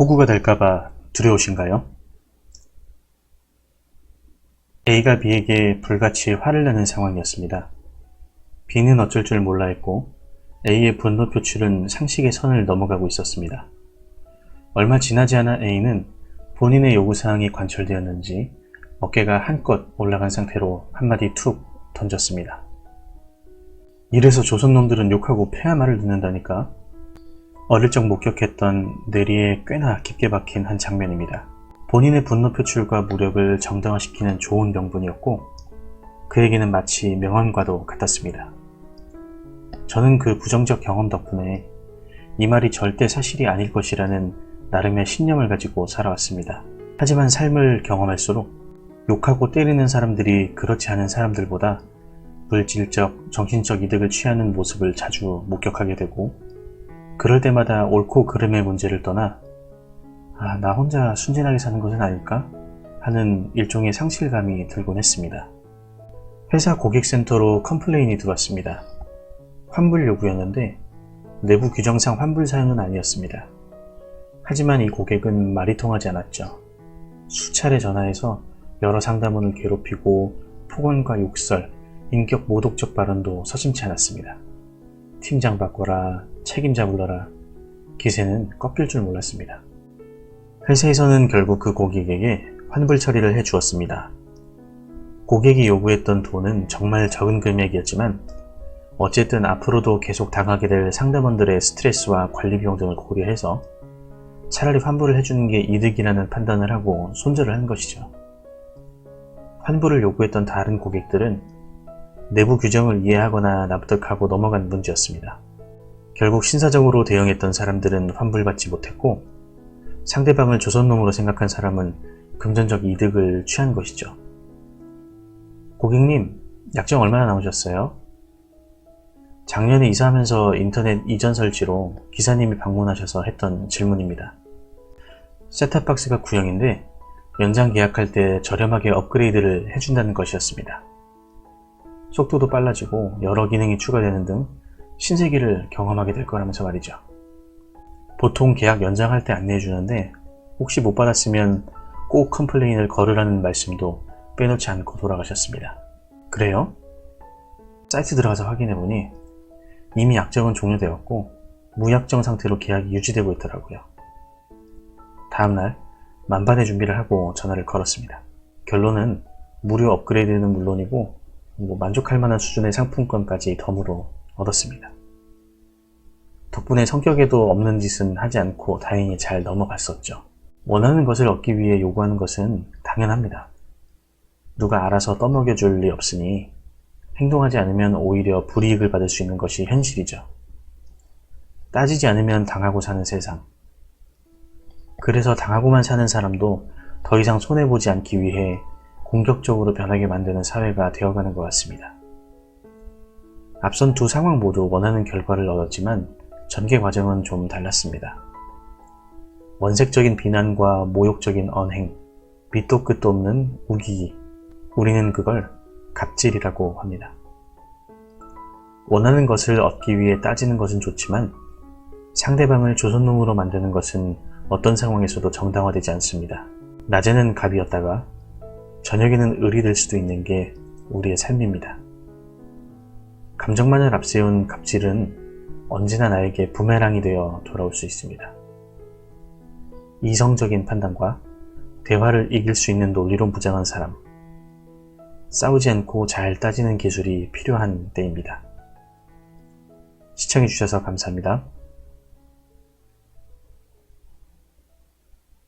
호구가 될까봐 두려우신가요? A가 B에게 불같이 화를 내는 상황이었습니다. B는 어쩔 줄 몰라 했고 A의 분노 표출은 상식의 선을 넘어가고 있었습니다. 얼마 지나지 않아 A는 본인의 요구사항이 관철되었는지 어깨가 한껏 올라간 상태로 한마디 툭 던졌습니다. 이래서 조선놈들은 욕하고 폐하말을 듣는다니까? 어릴 적 목격했던 뇌리에 꽤나 깊게 박힌 한 장면입니다. 본인의 분노 표출과 무력을 정당화시키는 좋은 명분이었고 그에게는 마치 명언과도 같았습니다. 저는 그 부정적 경험 덕분에 이 말이 절대 사실이 아닐 것이라는 나름의 신념을 가지고 살아왔습니다. 하지만 삶을 경험할수록 욕하고 때리는 사람들이 그렇지 않은 사람들보다 물질적, 정신적 이득을 취하는 모습을 자주 목격하게 되고 그럴 때마다 옳고 그름의 문제를 떠나 나 혼자 순진하게 사는 것은 아닐까? 하는 일종의 상실감이 들곤 했습니다. 회사 고객센터로 컴플레인이 들어왔습니다. 환불 요구였는데 내부 규정상 환불 사연은 아니었습니다. 하지만 이 고객은 말이 통하지 않았죠. 수차례 전화해서 여러 상담원을 괴롭히고 폭언과 욕설, 인격 모독적 발언도 서슴지 않았습니다. 팀장 바꿔라, 책임자 불러라, 기세는 꺾일 줄 몰랐습니다. 회사에서는 결국 그 고객에게 환불 처리를 해주었습니다. 고객이 요구했던 돈은 정말 적은 금액이었지만 어쨌든 앞으로도 계속 당하게 될 상담원들의 스트레스와 관리 비용 등을 고려해서 차라리 환불을 해주는 게 이득이라는 판단을 하고 손절을 한 것이죠. 환불을 요구했던 다른 고객들은 내부 규정을 이해하거나 납득하고 넘어간 문제였습니다. 결국 신사적으로 대응했던 사람들은 환불받지 못했고 상대방을 조선놈으로 생각한 사람은 금전적 이득을 취한 것이죠. 고객님, 약정 얼마나 나오셨어요? 작년에 이사하면서 인터넷 이전 설치로 기사님이 방문하셔서 했던 질문입니다. 셋탑박스가 구형인데 연장 계약할 때 저렴하게 업그레이드를 해준다는 것이었습니다. 속도도 빨라지고 여러 기능이 추가되는 등 신세계를 경험하게 될 거라면서 말이죠. 보통 계약 연장할 때 안내해주는데 혹시 못 받았으면 꼭 컴플레인을 걸으라는 말씀도 빼놓지 않고 돌아가셨습니다. 그래요? 사이트 들어가서 확인해보니 이미 약정은 종료되었고 무약정 상태로 계약이 유지되고 있더라고요. 다음날 만반의 준비를 하고 전화를 걸었습니다. 결론은 무료 업그레이드는 물론이고 만족할 만한 수준의 상품권까지 덤으로 얻었습니다. 덕분에 성격에도 없는 짓은 하지 않고 다행히 잘 넘어갔었죠. 원하는 것을 얻기 위해 요구하는 것은 당연합니다. 누가 알아서 떠먹여줄 리 없으니 행동하지 않으면 오히려 불이익을 받을 수 있는 것이 현실이죠. 따지지 않으면 당하고 사는 세상. 그래서 당하고만 사는 사람도 더 이상 손해보지 않기 위해 공격적으로 변하게 만드는 사회가 되어가는 것 같습니다. 앞선 두 상황 모두 원하는 결과를 얻었지만 전개 과정은 좀 달랐습니다. 원색적인 비난과 모욕적인 언행, 밑도 끝도 없는 우기기. 우리는 그걸 갑질이라고 합니다. 원하는 것을 얻기 위해 따지는 것은 좋지만 상대방을 조선놈으로 만드는 것은 어떤 상황에서도 정당화되지 않습니다. 낮에는 갑이었다가 저녁에는 을이 될 수도 있는 게 우리의 삶입니다. 감정만을 앞세운 갑질은 언제나 나에게 부메랑이 되어 돌아올 수 있습니다. 이성적인 판단과 대화를 이길 수 있는 논리로 무장한 사람, 싸우지 않고 잘 따지는 기술이 필요한 때입니다. 시청해주셔서 감사합니다.